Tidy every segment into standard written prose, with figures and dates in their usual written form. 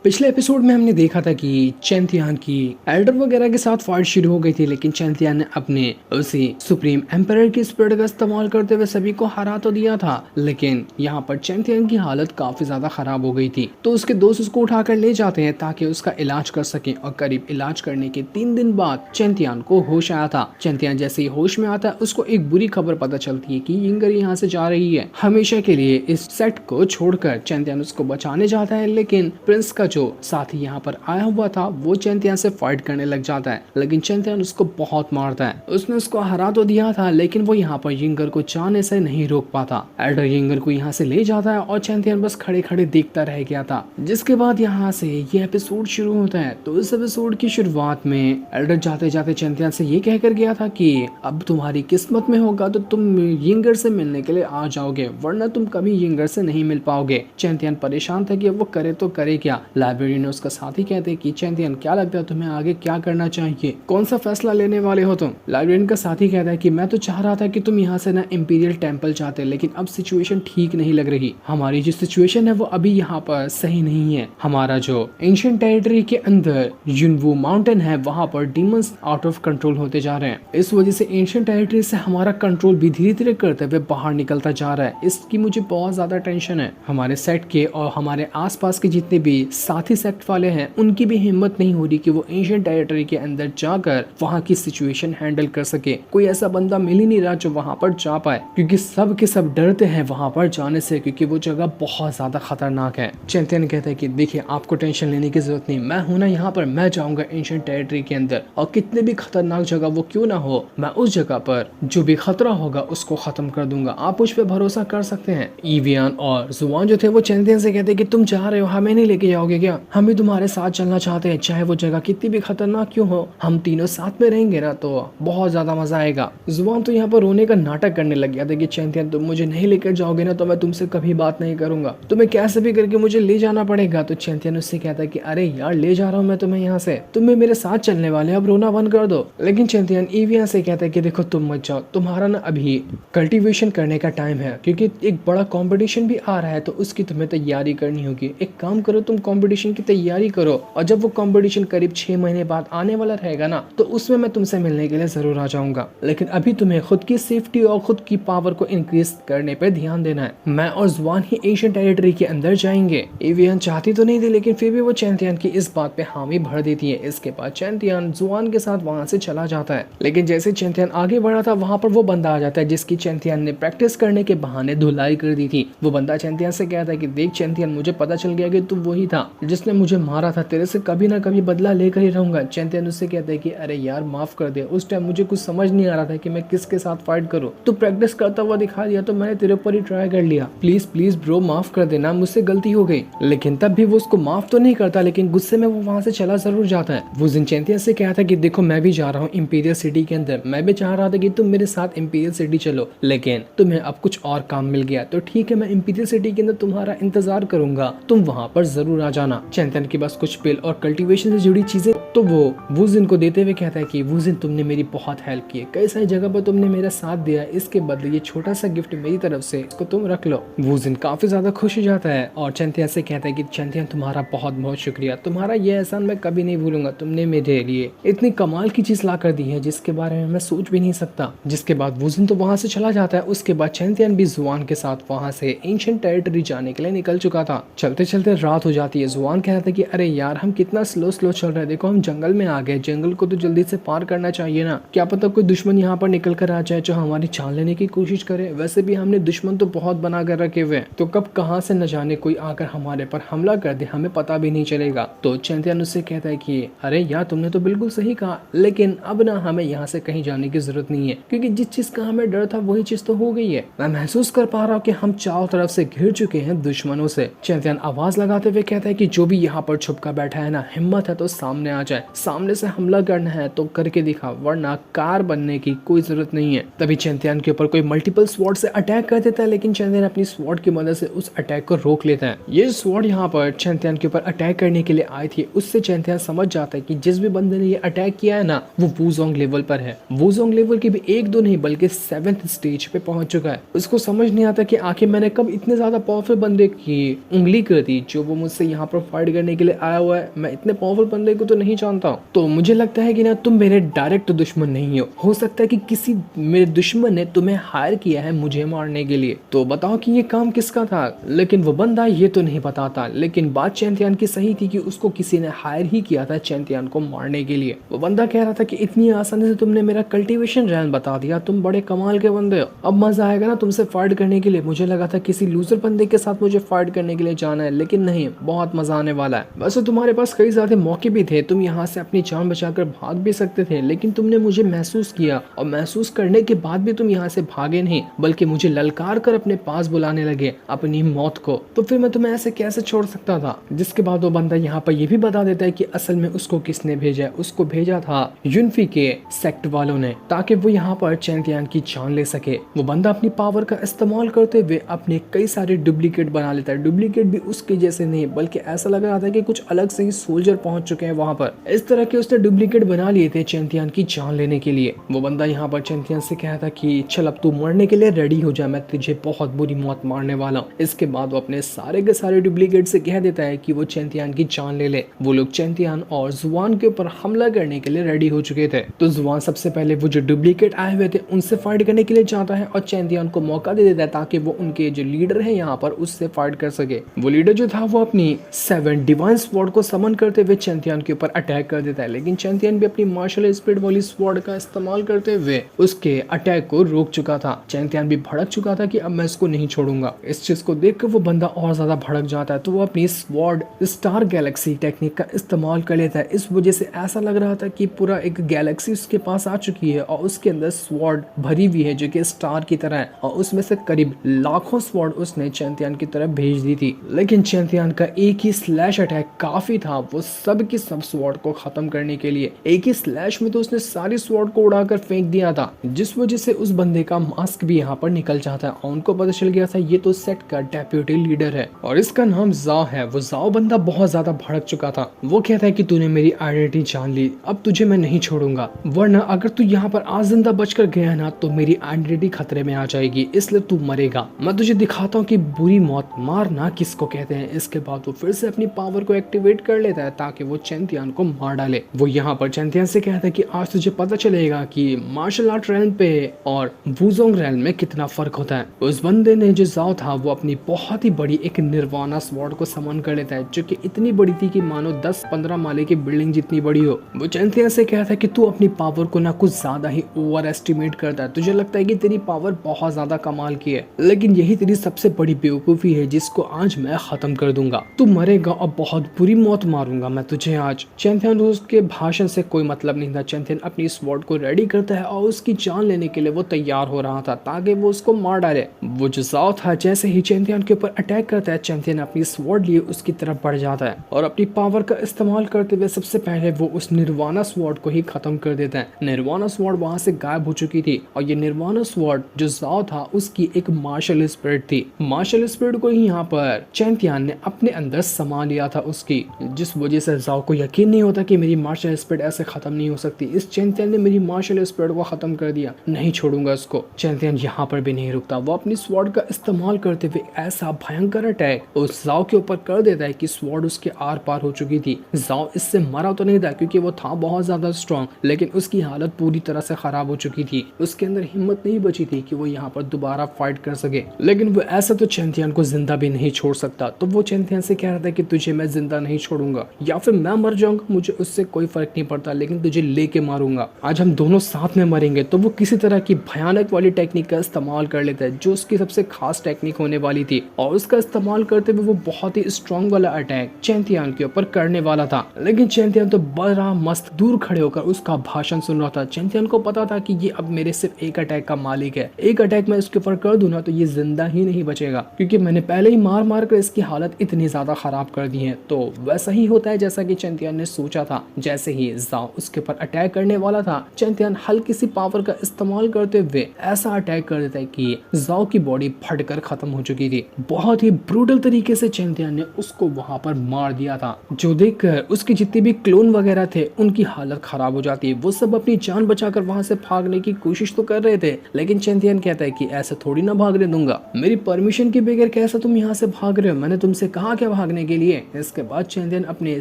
पिछले एपिसोड में हमने देखा था कि चैंतियान की एल्डर वगैरह के साथ फाइट शुरू हो गई थी, लेकिन चैंतियान ने अपने उसी सुप्रीम एम्परर की स्पिरिट का इस्तेमाल करते हुए सभी को हरा तो दिया था। लेकिन यहाँ पर चैंतियान की हालत काफी ज्यादा खराब हो गई थी, तो उसके दोस्त उसको उठाकर ले जाते हैं ताकि उसका इलाज कर सके। और करीब इलाज करने के 3 दिन बाद चैंतियान को होश आया था। चैंतियान जैसे ही होश में आता है, उसको एक बुरी खबर पता चलती है कि यिंगर यहाँ से जा रही है हमेशा के लिए। इस सेट को छोड़कर चैंतियान उसको बचाने जाता है, लेकिन प्रिंस का जो साथी यहाँ पर आया हुआ था वो चैंतियान से फाइट करने लग जाता है, लेकिन चैंतियान उसको बहुत मारता है। उसने उसको हरा तो दिया था, लेकिन वो यहाँ पर यिंगर को चाहने से नहीं रोक पाता। एल्डर यिंगर को यहाँ से ले जाता है और चैंतियान बस खड़े खड़े देखता रह गया था। जिसके बाद यहाँ से ये एपिसोड शुरू होता है। तो इस एपिसोड की शुरुआत में एल्डर जाते जाते चैंतियान से ये कहकर गया था कि अब तुम्हारी किस्मत में होगा तो तुम यिंगर से मिलने के लिए आ जाओगे, वरना तुम कभी यिंगर से नहीं मिल पाओगे। चैंतियान परेशान था कि अब वो करे तो करे क्या। लाइब्रेरियन उसका साथी कहते कि चैंतियन क्या लगता है तुम्हें आगे क्या करना चाहिए, कौन सा फैसला लेने वाले हो तुम। लाइब्रेरियन का साथी कहता है कि मैं तो चाह रहा था कि तुम यहाँ से ना इंपीरियल टेंपल जाते, लेकिन अब सिचुएशन ठीक नहीं लग रही। हमारी जो सिचुएशन है वो अभी यहाँ पर सही नहीं है। हमारा जो एंशिएंट टेरिटरी के अंदर युनवू माउंटेन है वहाँ पर डीमंस आउट ऑफ कंट्रोल होते जा रहे हैं। इस वजह से एंशिएंट टेरिटरी से हमारा कंट्रोल भी धीरे धीरे करते हुए बाहर निकलता जा रहा है। इसकी मुझे बहुत ज्यादा टेंशन है। हमारे सेट के और हमारे आसपास के जितने भी साथी सेक्ट वाले हैं उनकी भी हिम्मत नहीं हो रही कि वो एंशिएंट टेरिटरी के अंदर जाकर वहाँ की सिचुएशन हैंडल कर सके। कोई ऐसा बंदा मिल ही नहीं रहा जो वहाँ पर जा पाए, क्योंकि सब के सब डरते हैं वहाँ पर जाने से, क्योंकि वो जगह बहुत ज्यादा खतरनाक है। चैंतियन कहता है कि देखिए आपको टेंशन लेने की जरूरत नहीं, मैं हूं ना यहाँ पर, मैं जाऊंगा एंशिएंट टेरिटरी के अंदर और कितने भी खतरनाक जगह वो क्यों ना हो, मैं उस जगह पर जो भी खतरा होगा उसको खत्म कर दूंगा, आप मुझ पर भरोसा कर सकते हैं। ईवियन और जुआन जो थे वो चैंतियन से कहते कि तुम जा रहे हो, हमें नहीं लेके जाओगे क्या, हम भी तुम्हारे साथ चलना चाहते हैं, चाहे वो जगह कितनी भी खतरनाक क्यों हो, हम तीनों साथ में रहेंगे ना तो बहुत ज्यादा मजा आएगा। जुबान तो यहाँ पर रोने का नाटक करने लग गया था कि चैंतियन तुम मुझे नहीं लेकर जाओगे ना तो मैं तुमसे कभी बात नहीं करूंगा, तुम्हें कैसे भी करके मुझे ले जाना पड़ेगा। तो चैंतियन उससे कहता है कि अरे यार ले जा रहा हूँ मैं तुम्हें यहाँ से, तुम भी मेरे साथ चलने वाले, अब रोना बंद कर दो। लेकिन चैंतियन ईविया से कहता है कि देखो तुम मत जाओ, तुम्हारा ना अभी कल्टीवेशन करने का टाइम है, क्योंकि एक बड़ा कॉम्पिटिशन भी आ रहा है तो उसकी तुम्हें तैयारी करनी होगी। एक काम करो, तुम कॉम्पिटिशन की तैयारी करो और जब वो कंपटीशन करीब 6 महीने बाद आने वाला रहेगा ना तो उसमें मैं तुमसे मिलने के लिए जरूर आ जाऊंगा। लेकिन अभी तुम्हें खुद की सेफ्टी और खुद की पावर को इंक्रीज करने पे ध्यान देना है। मैं और जुआन ही एशियन टेरिटरी के अंदर जाएंगे। एवियन चाहती तो नहीं थी, लेकिन फिर भी वो चैंतियन की इस बात पे हामी भर देती है। इसके बाद चैंतियन जुआन के साथ वहां से चला जाता है, लेकिन जैसे चैंतियन आगे बढ़ा था वहां पर वो बंदा आ जाता है जिसकी चैंतियन ने प्रैक्टिस करने के बहाने धुलाई कर दी थी। वो बंदा चैंतियन से कहता है कि देख चैंतियन, मुझे पता चल गया कि तू वही था जिसने मुझे मारा था, तेरे से कभी ना कभी बदला लेकर ही रहूंगा। चैंतियन उससे कहता है कि अरे यार माफ कर दे, उस टाइम मुझे कुछ समझ नहीं आ रहा था कि मैं किसके साथ फाइट करूं, तू प्रैक्टिस करता हुआ दिखा दिया तो मैंने तेरे ऊपर ही ट्राई कर लिया, प्लीज प्लीज ब्रो माफ कर देना, मुझसे गलती हो गई। लेकिन तब भी वो उसको माफ तो नहीं करता, लेकिन गुस्से में वो वहां से चला जरूर जाता है। वो चैंतियन से कहता है कि देखो मैं भी जा रहा हूँ इंपीरियल सिटी के अंदर, मैं भी चाह रहा था कि तुम मेरे साथ इंपीरियल सिटी चलो, लेकिन तुम्हें अब कुछ और काम मिल गया तो ठीक है, मैं इंपीरियल सिटी के अंदर तुम्हारा इंतजार करूंगा, तुम वहां पर जरूर आ जाना। चैंतियन के पास कुछ पिल और कल्टीवेशन से जुड़ी चीजें तो वो वुजिन को देते हुए कहता है कि वुजिन तुमने मेरी बहुत हेल्प की है, कई सारी जगह पर तुमने मेरा साथ दिया, इसके बदले ये छोटा सा गिफ्ट मेरी तरफ से, इसको तुम रख लो। वुजिन काफी ज्यादा खुश हो जाता है और चैंतियन से कहता है कि चैंतियन तुम्हारा बहुत बहुत शुक्रिया, तुम्हारा ये एहसान मैं कभी नहीं भूलूंगा, तुमने मेरे लिए इतनी कमाल की चीज ला कर दी है जिसके बारे में मैं सोच भी नहीं सकता। जिसके बाद वुजिन तो वहां से चला जाता है। उसके बाद चैंतियन भी जुआन के साथ वहां से एंशिएंट टेरिटरी जाने के लिए निकल चुका था। चलते चलते रात हो जाती है। जुआन कहता है कि अरे यार हम कितना स्लो स्लो चल रहे हैं, देखो हम जंगल में आ गए, जंगल को तो जल्दी से पार करना चाहिए ना, क्या पता कोई दुश्मन यहाँ पर निकल कर आ जाए जो हमारी जान लेने की कोशिश करे, वैसे भी हमने दुश्मन तो बहुत बना कर रखे हुए, तो कब कहाँ से न जाने कोई आकर हमारे पर हमला कर दे, हमें पता भी नहीं चलेगा। तो चैंतियन उससे कहता है कि अरे यार तुमने तो बिल्कुल सही कहा, लेकिन अब ना हमें यहाँ से कहीं जाने की जरूरत नहीं है, क्योंकि जिस चीज का हमें डर था वही चीज तो हो गई है। मैं महसूस कर पा रहा हूँ कि हम चारों तरफ से घिर चुके हैं दुश्मनों से। चैंतियन आवाज लगाते हुए कहता है कि जो भी यहाँ पर छुप कर बैठा है ना, हिम्मत है तो सामने आ जाए, सामने से हमला करना है तो करके दिखा, वरना कार बनने की कोई जरूरत नहीं है। तभी चैंतियन के ऊपर कोई मल्टीपल स्वॉर्ड से अटैक कर देता है, लेकिन चैंतियन अपनी स्वॉर्ड की मदद से उस अटैक को रोक लेता है। ये स्वॉर्ड यहाँ पर चैंतियन के ऊपर अटैक करने के लिए आई थी, उससे चैंतियन समझ जाता है कि जिस भी बंदे ने ये अटैक किया है ना वो वुजोंग लेवल पर है। वुजोंग लेवल की भी 1-2 नहीं बल्कि 7th स्टेज पे पहुंच चुका है। उसको समझ नहीं आता कि आखिर मैंने कब इतने ज्यादा पावरफुल बंदे की उंगली कर दी जो वो मुझसे यहाँ पर पर फाइट करने के लिए आया हुआ है, मैं इतने पावरफुल बंदे को तो नहीं जानता हूँ। तो मुझे लगता है कि ना तुम मेरे डायरेक्ट दुश्मन नहीं हो सकता है कि किसी मेरे दुश्मन ने तुम्हें हायर किया है मुझे मारने के लिए, तो बताओ कि ये काम किसका था। लेकिन वो बंदा ये तो नहीं बताता, लेकिन बात चैंतियान की सही थी कि उसको किसी ने हायर ही किया था चैंतियान को मारने के लिए। वो बंदा कह रहा था कि इतनी आसानी से तुमने मेरा कल्टीवेशन रैन बता दिया, तुम बड़े कमाल के बंदे हो, अब मजा आएगा ना तुमसे फाइट करने के लिए। मुझे लगा था किसी लूजर बंदे के साथ मुझे फाइट करने के लिए जाना है, लेकिन नहीं, बहुत मजा आने वाला है। वैसे तुम्हारे पास कई ज्यादा मौके भी थे, तुम यहाँ से अपनी जान बचाकर भाग भी सकते थे, लेकिन तुमने मुझे महसूस किया और महसूस करने के बाद भी तुम यहाँ से भागे नहीं, बल्कि मुझे ललकार कर अपने पास बुलाने लगे अपनी मौत को। तो फिर मैं तुम्हें ऐसे कैसे छोड़ सकता था। जिसके बाद वो बंदा यहाँ पर ये भी बता देता है कि असल में उसको किसने भेजा है। उसको भेजा था यूनफी के सेक्ट वालों ने, ताकि वो यहाँ पर चैंतियान की जान ले सके। वो बंदा अपनी पावर का इस्तेमाल करते हुए अपने कई सारे डुप्लीकेट बना लेता है। डुप्लीकेट भी उसके जैसे नहीं, बल्कि ऐसा लग रहा था कि कुछ अलग से ही सोल्जर पहुंच चुके हैं वहां पर। इस तरह के उसने डुप्लीकेट बना लिए थे चैंतियान की जान लेने के लिए। वो बंदा यहाँ पर चैंतियान से कहा था कि चल अब तू मरने के लिए रेडी हो जा, मैं तुझे बहुत बुरी मौत मारने वाला हूँ। इसके बाद वो अपने सारे के सारे डुप्लीकेट से कह देता है कि वो चैंतियान की जान ले ले। वो लोग चैंतियान और जुआन के ऊपर हमला करने के लिए रेडी हो चुके थे। तो जुआन सबसे पहले वो जो डुप्लीकेट आए हुए थे उनसे फाइट करने के लिए जाता है और चैंतियान को मौका दे देता है ताकि वो उनके जो लीडर है यहाँ पर उससे फाइट कर सके। वो लीडर जो था वो अपनी 7 डिवाइन स्वॉर्ड को समन करते हुए चैंतियान के ऊपर अटैक कर देता है, लेकिन चैंतियान भी अपनी मार्शल स्पीड वाली स्वॉर्ड का इस्तेमाल करते हुए उसके अटैक को रोक चुका था। चैंतियान भी भड़क चुका था कि अब मैं इसको नहीं छोड़ूंगा। इस चीज को देखकर वो बंदा और ज्यादा भड़क जाता है, तो वो अपनी स्वॉर्ड स्टार गैलेक्सी टेक्निक का इस्तेमाल कर लेता है। इस वजह से ऐसा लग रहा था कि पूरा एक गैलेक्सी उसके पास आ चुकी है और उसके अंदर स्वॉर्ड भरी हुई है जो कि स्टार की तरह है, और उसमें से करीब लाखों स्वॉर्ड उसने चैंतियान की तरफ भेज दी थी। लेकिन चैंतियान का एक ही स्लैश अटैक काफी था वो सब की सब स्वॉर्ड को खत्म करने के लिए। एक ही स्लैश में तो उसने सारी स्वॉर्ड को उड़ाकर फेंक दिया था, जिस वजह से उस बंदे का मास्क भी यहाँ पर निकल जाता है और उनको पता चल गया था ये तो सेट का डेप्यूटी लीडर है और इसका नाम जाओ है। वो जाओ बंदा बहुत ज्यादा भड़क चुका था। वो कहता है कि तूने मेरी आइडेंटिटी जान ली, अब तुझे मैं नहीं छोड़ूंगा, वरना अगर तू यहाँ पर आज जिंदा बचकर गया ना तो मेरी आइडेंटिटी खतरे में आ जाएगी, इसलिए तू मरेगा। मैं तुझे दिखाता हूँ कि बुरी मौत मारना किसको कहते हैं। इसके बाद वो फिर से अपनी पावर को एक्टिवेट कर लेता है ताकि वो चैंतियान को मार डाले। वो यहाँ पर चैंतियान से कहता है कि आज तुझे पता चलेगा कि मार्शल आर्ट रैल्म पे और वुजोंग रैल्म में कितना फर्क होता है। उस बंदे ने जो जाओ था वो अपनी बहुत ही बड़ी एक निर्वाणा स्वॉर्ड को समन कर लेता है जो कि इतनी बड़ी थी कि मानो 10-15 माले की बिल्डिंग जितनी बड़ी हो। वो चैंतियान से कहता है कि तू अपनी पावर को ना कुछ ज्यादा ही ओवर एस्टिमेट करता है, तुझे लगता है कि तेरी पावर बहुत ज्यादा कमाल की है, लेकिन यही तेरी सबसे बड़ी बेवकूफी है जिसको आज मैं खत्म कर दूंगा। तू मरेगा और बहुत बुरी मौत मारूंगा मैं तुझे आज। चैंतियान के भाषण से कोई मतलब नहीं था। चैंतियान अपनी स्वॉर्ड को रेडी करता है और उसकी जान लेने के लिए वो तैयार हो रहा था ताकि वो उसको मार डाले। वो जो जाओ था जैसे ही चैंतियान के ऊपर अटैक करता है, चैंतियान अपनी स्वॉर्ड लिए उसकी तरफ बढ़ जाता है और अपनी पावर का इस्तेमाल करते हुए सबसे पहले वो उस निर्वाणा स्वॉर्ड को ही खत्म कर देता है। निर्वाणा स्वॉर्ड वहां से गायब हो चुकी थी और ये निर्वाणा स्वॉर्ड जो जाओ था उसकी एक मार्शल स्पिरिट थी। मार्शल स्पिरिट को ही यहाँ पर चैंतियान ने अपने अंदर समा लिया था उसकी, जिस वजह से जाओ को यकीन नहीं होता कि मेरी मार्शल स्पिरिट ऐसे खत्म नहीं हो सकती। इस चैंतियान ने मेरी मार्शल स्पिरिट को खत्म कर दिया, नहीं छोड़ूंगा इसको। चैंतियान यहाँ पर भी नहीं रुकता, वो अपनी स्वॉर्ड का इस्तेमाल करते हुए ऐसा भयंकर अटैक उस जाओ के ऊपर कर देता है कि स्वॉर्ड उसके आर पार हो चुकी थी। जाओ इससे मरा तो नहीं था क्योंकि वो था बहुत ज्यादा स्ट्रॉन्ग, लेकिन उसकी हालत पूरी तरह से खराब हो चुकी थी। उसके अंदर हिम्मत नहीं बची थी कि वो यहाँ पर दोबारा फाइट कर सके। लेकिन वो ऐसा तो चैंतियान को जिंदा भी नहीं छोड़ सकता, तो वो चैंतियान से कह रहा था कि तुझे मैं जिंदा नहीं छोड़ूंगा, या फिर मैं मर जाऊंगा, मुझे उससे कोई फर्क नहीं पड़ता, लेकिन तुझे लेके मारूंगा। आज हम दोनों साथ में मरेंगे। तो वो किसी तरह की भयानक वाली टेक्निक का इस्तेमाल कर लेता है जो उसकी सबसे खास टेक्निक होने वाली थी, और उसका इस्तेमाल करते हुए वो बहुत ही स्ट्रॉन्ग वाला अटैक चैंतियान के ऊपर करने वाला था। लेकिन चैंतियान तो बड़ा मस्त दूर खड़े होकर उसका भाषण सुन रहा था। चैंतियान को पता था कि ये अब मेरे सिर्फ एक अटैक का मालिक है, एक अटैक मैं इसके ऊपर कर दूं ना तो ये जिंदा ही नहीं बचेगा, क्योंकि मैंने पहले ही मार मार कर इसकी हालत इतनी ज्यादा खराब कर दी है। तो वैसा ही होता है जैसा कि चैंतियान ने सोचा था। जैसे ही जाओ उसके ऊपर अटैक करने वाला था, चैंतियान हल्की सी पावर का इस्तेमाल करते हुए ऐसा अटैक कर देता है कि जाओ की बॉडी फटकर खत्म हो चुकी थी। बहुत ही ब्रूटल तरीके से चैंतियान ने उसको वहां पर मार दिया था, जो देखकर उसके जितने भी क्लोन वगैरह थे उनकी हालत खराब हो जाती है। वो सब अपनी जान बचाकर वहां से भागने की कोशिश तो कर रहे थे, लेकिन चैंतियान कहता है कि ऐसे थोड़ी ना भागने दूंगा, मेरी परमिशन के बगैर कैसे तुम यहाँ से भाग रहे हो, मैंने तुमसे कहा क्या भागने करने के लिए। इसके बाद चैंपियन अपने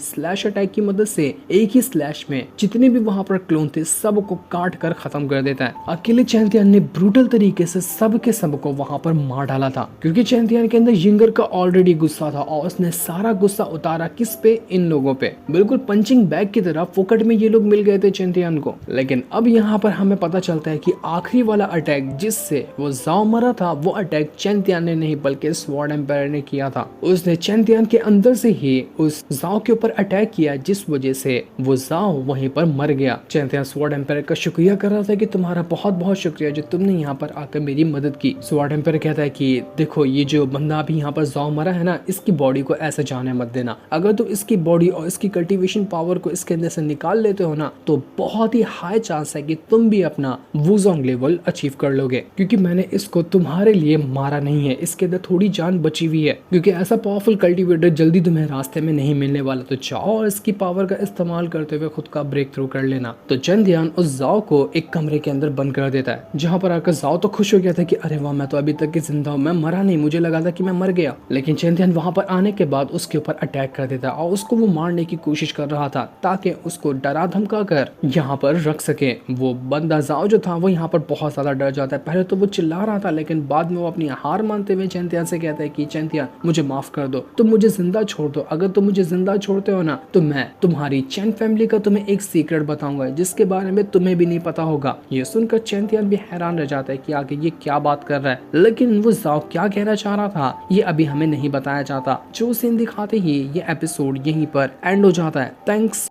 स्लैश अटैक की मदद से एक ही स्लैश में जितने भी वहां पर क्लोन थे सबको काट कर खत्म कर देता है। अकेले चैंपियन ने ब्रूटल तरीके से सबके सबको वहां पर मार डाला था, क्योंकि चैंपियन के अंदर यिंगर का ऑलरेडी गुस्सा था और उसने सारा गुस्सा उतारा किस पे, इन लोगों पे। बिल्कुल पंचिंग बैग की तरह फोकट में ये लोग मिल गए थे चैंपियन को। लेकिन अब यहाँ पर हमें पता चलता है कि आखिरी वाला अटैक जिससे वो जाओ मरा था, वो अटैक चैंपियन ने नहीं बल्कि स्वॉर्ड एम्पायर ने किया था। उसने चैंपियन के अंदर से ही उस जाओ के ऊपर अटैक किया, जिस वजह से वो जाओ वहीं पर मर गया। चैंपियन स्वॉर्ड एम्पायर का शुक्रिया कर रहा था कि तुम्हारा बहुत बहुत शुक्रिया जो तुमने यहाँ पर आकर मेरी मदद की। स्वॉर्ड एम्पायर कहता है कि देखो ये जो बंदा अभी यहाँ पर जाओ मरा है ना, इसकी बॉडी को ऐसे जाने मत देना। अगर तुम इसकी बॉडी और इसकी कल्टीवेशन पावर को इसके अंदर से निकाल लेते हो ना, तो बहुत ही हाई चांस है कि तुम भी अपना वुजोंग लेवल अचीव कर लोगे, क्योंकि मैंने इसको तुम्हारे लिए मारा नहीं है, इसके अंदर थोड़ी जान बची हुई है, क्योंकि ऐसा पावरफुल कल्टीवेटर जल्दी तुम्हें रास्ते में नहीं मिलने वाला। तो जाओ और इसकी पावर का इस्तेमाल करते हुए खुद का ब्रेक थ्रू कर लेना। तो चैंपियन उस जाओ को एक कमरे के अंदर बंद कर देता है, जहाँ पर आकर जाओ तो खुश हो गया था कि अरे वाह, मैं तो अभी तक जिंदा हूँ, मैं मरा नहीं, मुझे लगा था कि मैं मर गया। लेकिन चैंपियन वहां पर आने के बाद उसके ऊपर अटैक कर देता है और उसको वो मारने की कोशिश कर रहा था ताकि उसको डरा धमका कर यहाँ पर रख सके। वो बंदा जाओ जो था वो यहाँ पर बहुत ज्यादा डर जाता है। पहले तो वो चिल्ला रहा था, लेकिन बाद में वो अपनी हार मानते हुए चैंपियन से कहता है कि चैंपियन मुझे माफ कर दो, तुम मुझे जिंदा छोड़ दो। अगर तुम मुझे जिंदा छोड़ते हो ना, तो मैं तुम्हारी चैन फैमिली का तुम्हें एक सीक्रेट बताऊंगा जिसके बारे में तुम्हें भी नहीं पता होगा। ये सुनकर चैंपियन भी हैरान रह जाता है कि आगे ये क्या बात कर रहा है, लेकिन वो जाओ क्या कहना चाह रहा था ये अभी हमें नहीं बताया जाता। जो सीन दिखाते ही ये एपिसोड यहीं पर एंड हो जाता है। थैंक्स